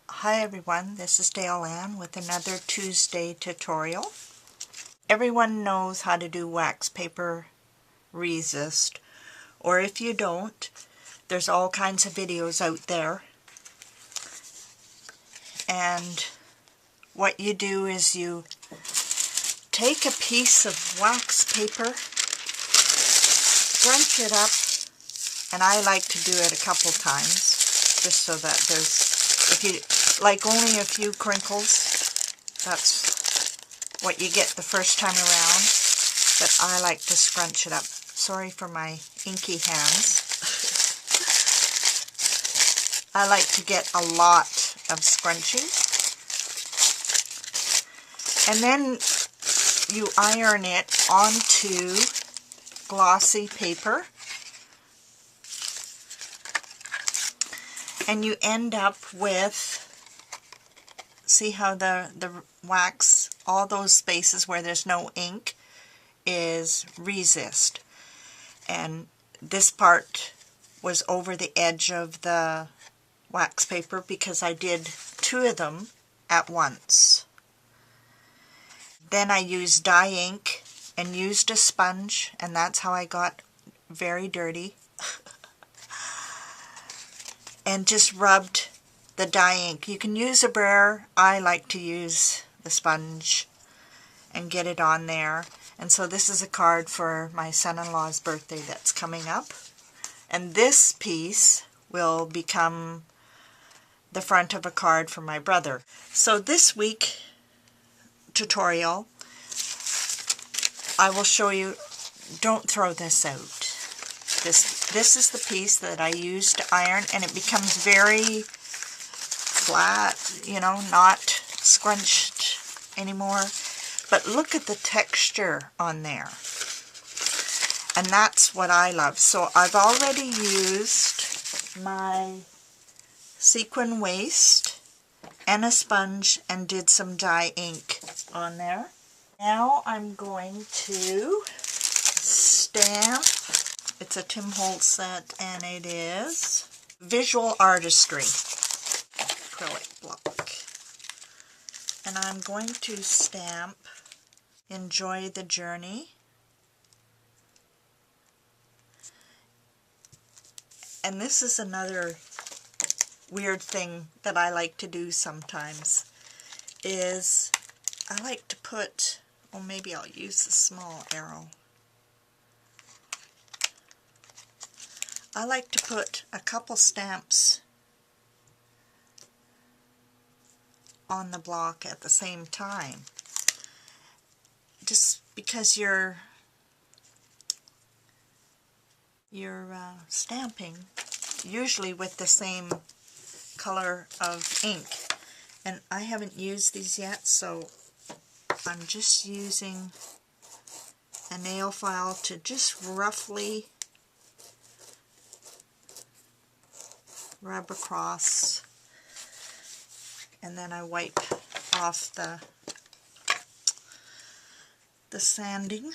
Hi everyone, this is Dale Ann with another Tuesday tutorial. Everyone knows how to do wax paper resist, or if you don't, there's all kinds of videos out there. And what you do is you take a piece of wax paper, scrunch it up, and I like to do it a couple times, just so that if you like only a few crinkles, that's what you get the first time around, but I like to scrunch it up. Sorry for my inky hands. I like to get a lot of scrunching. And then you iron it onto glossy paper. And you end up with, see how the wax, all those spaces where there's no ink is resist. And this part was over the edge of the wax paper because I did two of them at once. Then I used dye ink and used a sponge, and that's how I got very dirty. And just rubbed the dye ink. You can use a brayer. I like to use the sponge and get it on there. And so this is a card for my son-in-law's birthday that's coming up. And this piece will become the front of a card for my brother. So this week tutorial, I will show you, don't throw this out. This is the piece that I use to iron, and it becomes very flat, you know, not scrunched anymore. But look at the texture on there. And that's what I love. So I've already used my sequin waste and a sponge and did some dye ink on there. Now I'm going to stamp. It's a Tim Holtz set, and it is Visual Artistry acrylic block. And I'm going to stamp Enjoy the Journey. And this is another weird thing that I like to do sometimes, is I like to put, or maybe I'll use the small arrow. I like to put a couple stamps on the block at the same time, just because you're stamping usually with the same color of ink, and I haven't used these yet, so I'm just using a nail file to just roughly rub across, and then I wipe off the sanding.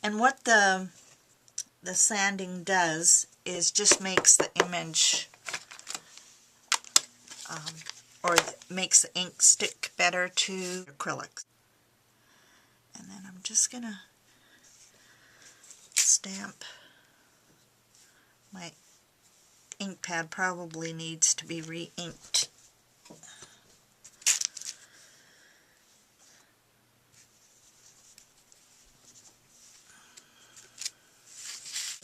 And what the sanding does is just makes the image or makes the ink stick better to acrylics. And then I'm just gonna stamp. My ink pad probably needs to be re-inked.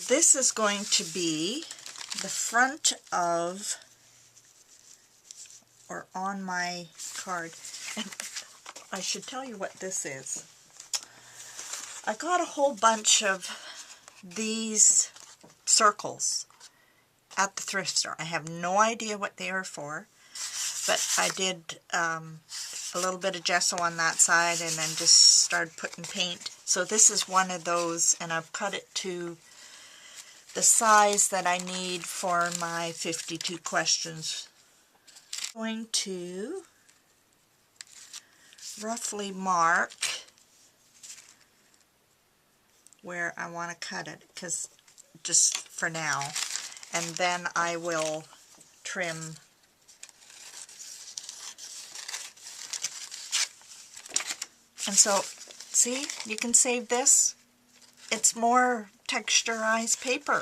This is going to be the front of, or on my card. And I should tell you what this is. I got a whole bunch of these circles at the thrift store. I have no idea what they are for, but I did a little bit of gesso on that side and then just started putting paint. So this is one of those, and I've cut it to the size that I need for my 52 questions. I'm going to roughly mark where I want to cut it, because just for now. and then I will trim. And so, see, you can save this. It's more texturized paper.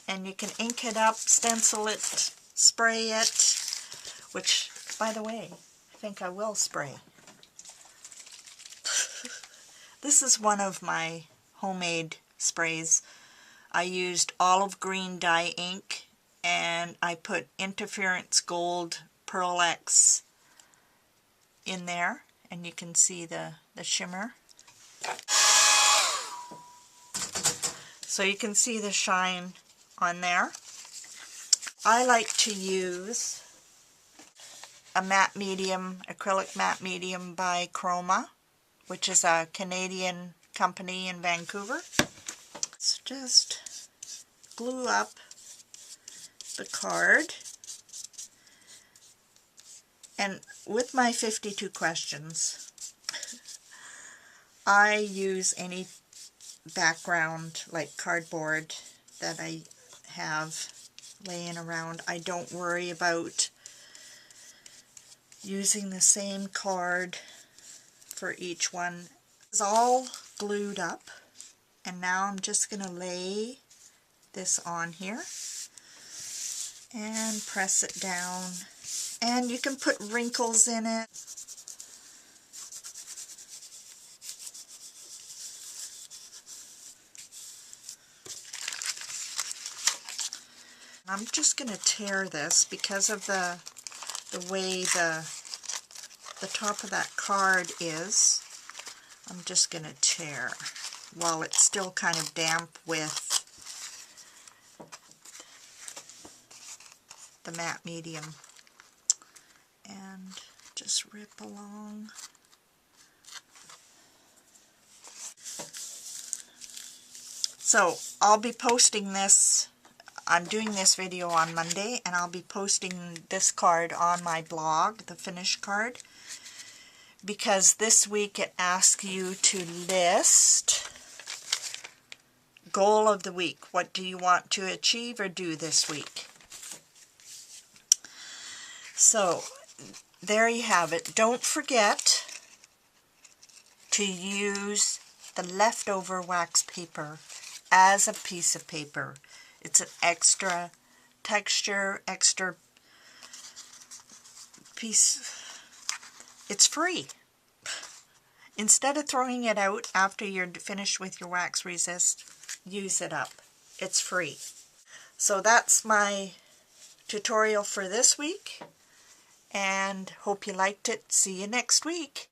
And you can ink it up, stencil it, spray it, which, by the way, I think I will spray. This is one of my homemade sprays. I used olive green dye ink, and I put Interference Gold Pearl X in there, and you can see the shimmer. So you can see the shine on there. I like to use a matte medium, acrylic matte medium by Kroma, which is a Canadian company in Vancouver. Let's just glue up the card. And with my 52 questions, I use any background like cardboard that I have laying around. I don't worry about using the same card for each one. It's all glued up, and now I'm just going to lay this on here and press it down, and you can put wrinkles in it. I'm just going to tear this because of the way the top of that card is. I'm just going to tear while it's still kind of damp with the matte medium, and just rip along. So I'll be posting this. I'm doing this video on Monday, and I'll be posting this card on my blog, the finished card, because this week it asks you to list goal of the week. What do you want to achieve or do this week? So there you have it. Don't forget to use the leftover wax paper as a piece of paper. It's an extra texture, extra piece. It's free. Instead of throwing it out after you're finished with your wax resist, use it up. It's free. So that's my tutorial for this week, and hope you liked it. See you next week.